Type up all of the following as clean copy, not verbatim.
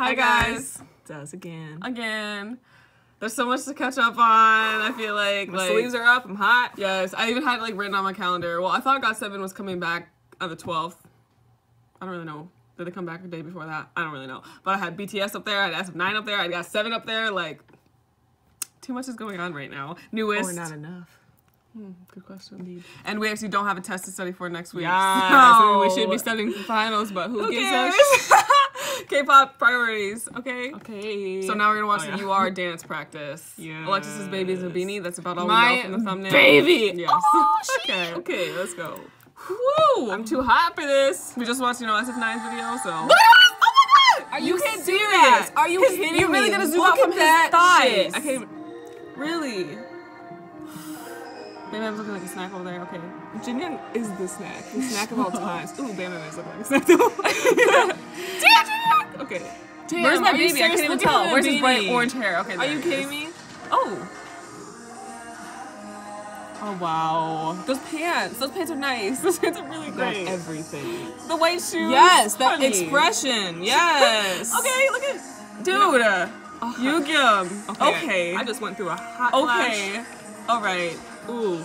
Hi guys. It's us again. Again. There's so much to catch up on. I feel like My sleeves are up. I'm hot. Yes, I even had it written on my calendar. Well, I thought GOT7 was coming back on the 12th. I don't really know. Did they come back the day before that? I don't really know. But I had BTS up there. I had SF9 up there. I got GOT7 up there. Like, too much is going on right now. Newest. Or not enough. Good question. Indeed. And we actually don't have a test to study for next week. Yeah, so we should be studying for finals, but who gives cares? us? K-pop priorities, okay? Okay. So now we're gonna watch the UR dance practice. Yes. Alexis's baby's a beanie. That's about all My we know from the thumbnail. baby! Yes. Oh, okay. Okay, let's go. Woo! I'm too hot for this. We just watched, SF9's video, so. Oh my god! Are you can't serious? do that. Are you kidding me? You're really gonna zoom Look out from at that his thighs. shit. I can't. Really? Bam Bam's looking like a snack over there. Okay. Jinyoung is the snack of all times. Ooh, Bam Bam is looking like a snack though. Damn! Okay. Damn, Where's my are you baby? I can't serious? even Look at tell. the Where's his bright baby. orange hair? Okay. Are there you it kidding is. me? Oh. Oh wow. Those pants are nice. Those pants are really great. That's everything. The white shoes. Yes, that honey. expression. Yes. Okay, look at dude. Yugyum. Okay. I just went through a hot Okay. All right. Ooh.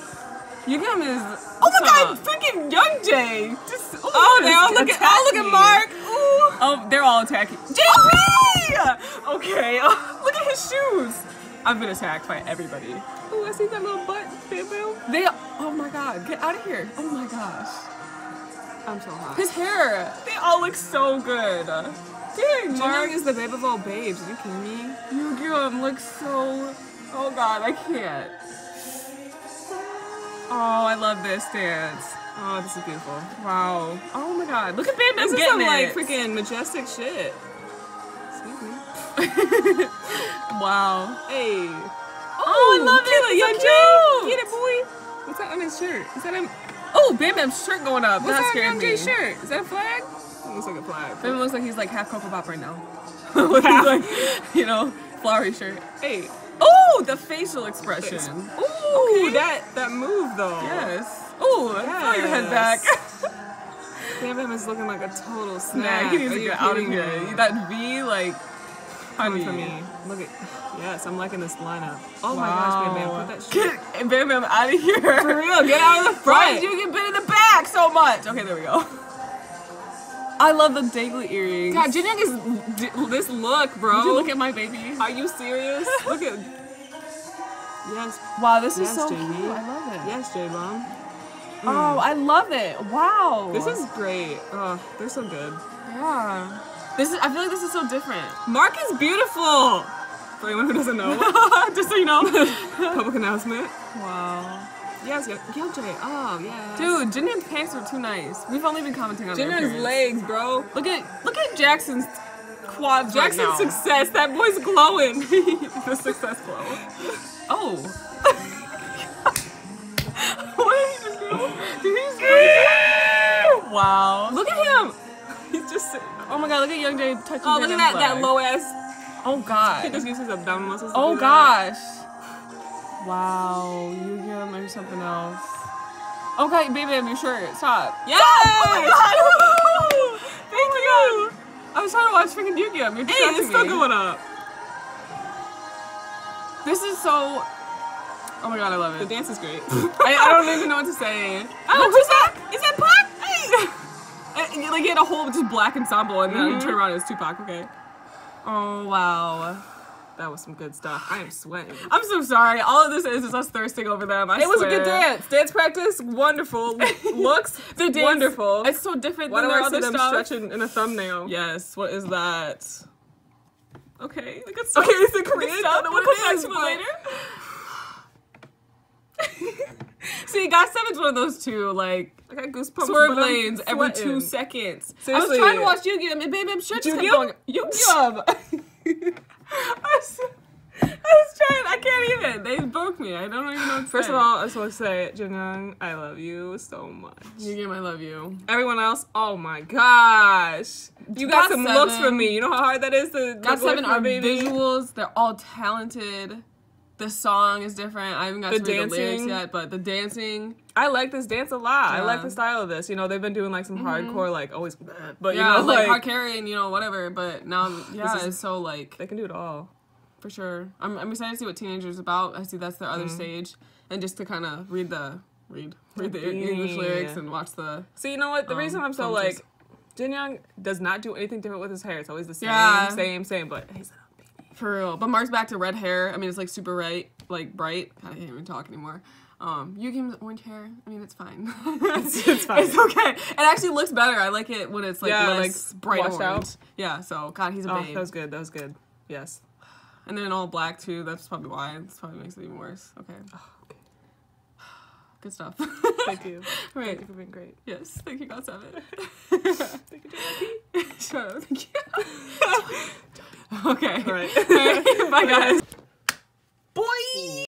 Yugyum is. Oh my god, freaking Young Jae. Just They all look at Mark. Ooh. Oh, they're all attacking. JB! Okay. Look at his shoes. I've been attacked by everybody. Ooh, I see that little butt, Bam Bam. Oh my god, get out of here. Oh my gosh. I'm so hot. His hair. They all look so good. Dang, Jinyoung Mark. is the babe of all babes. Are you kidding me? Yugyum looks so. Oh god, I can't. Oh, I love this dance. Oh, this is beautiful. Wow. Oh my god, look at Bam Bam This is getting some it. like freaking majestic shit. Excuse me. Wow. Hey. Oh, I love it. Young It's Jae. so cute. Get it, boy. What's that on his shirt? Is that him? Oh, Bam Bam's shirt going up. What's that that scared on me. Young Jae's shirt? Is that a flag? It looks like a flag. Bam Bam looks like he's like half Cocoa Pop right now. With his like, flowery shirt. Hey. Oh, the facial expression. Ooh, Okay. that move though. Yes. Oh, throw your head back. Bam Bam is looking like a total Nah, snack. he needs to Are you get out of kidding here. me? That V, like, Coming honey. for me. Look at. Yes, I'm liking this lineup. Oh my gosh, Bam Bam, put that shit. Get Bam Bam out of here. For real, get out of the Why front. did you get bit in the back so much? Okay, there we go. I love the dangly earrings. God, Jinyoung is this look, bro. Did you look at my baby? Are you serious? Look at. Yes. Wow, this is Yes, so JB. cool. I love it. Yes, J-Bomb. Oh, I love it. Wow. This is great. Oh, they're so good. yeah. I feel like this is so different. Mark is beautiful. For anyone who doesn't know, Just so you know. public announcement. Wow. Yes, Young Jae. Oh, yeah. Dude, Jinyoung's pants are too nice. We've only been commenting on their Jinyoung's appearance. legs, bro. Look at Jackson's quads Jackson's right now. success. That boy's glowing. The success glow. Oh. What did he just do? Did he just do? Wow. Look at him. He's just sitting. Oh my god, look at Young Jae touching Oh, look at that low ass. Oh He god. just uses his abdominal muscles. to Oh do that. gosh. Wow. You give him something else. Okay, baby, your shirt. Stop. Yes! Oh Thank you. I was trying to watch freaking Yu-Gi-Oh! You're Hey, distracting it's still me. going up. This is so. Oh my god, I love The it. dance is great. I don't even know what to say. Oh, who's that? Is that Pac? Hey! Like he had a whole just black ensemble, and then turn around, it was Tupac. Okay. Oh wow. That was some good stuff. I am sweating. I'm so sorry. All of this is us thirsting over them. It was a good dance. Dance practice, wonderful. Looks, The dance, wonderful. It's so different Why than do their I see other them stuff. stretching in a thumbnail? Yes. What is that? Okay. Look at Okay, is it look at Korean? stuff. Don't know We'll what come it is, back to but- it later. See, GOT7's one of those two, like, I got goosebumps. swerve but I'm lanes every 2 sweating. seconds. I Seriously. was trying to watch Yu-Gi-Oh! And baby, I'm sure just kept going. Yu-Gi-Oh! I was trying. I can't even. They broke me. I don't even know what to First say. of all, I just want to say, Jinyoung, I love you so much. Yu-Gi-Oh! I love you. Everyone else, oh my gosh. You got some GOT7. looks from me. You know how hard that is to look GOT7 for are a baby? visuals. They're all talented. The song is different. I haven't got to read the lyrics dancing. yet, but the dancing. I like this dance a lot. I Yeah. like the style of this. You know, they've been doing like some hardcore, like always, but you Yeah, know, like hard carry and, you know, whatever. But now, This is- it's so, like, they can do it all. for sure. I'm excited to see what Teenagers about. I see that's their other stage. And just to kind of read the English lyrics and watch the... So you know what? The reason I'm so commentaries. like, Jin Young does not do anything different with his hair. It's always the same, Yeah. same. But he's For real. But Mark's back to red hair. I mean, it's, like, super bright. God, I can't even talk anymore. You give him orange hair. I mean, it's fine. it's fine. It's okay. It actually looks better. I like it when it's, like, Yeah, less like, bright washed orange. out. Yeah, so, God, he's a Oh, babe. that was good. That was good. Yes. And then all black, too. That's probably why. This probably makes it even worse. Okay. Oh, okay. Good stuff. Thank you. Right. Thank you for being great. Yes. Thank you, GOT7. Thank you, JYP. Shut up. Thank you. Okay. All right. Bye, guys.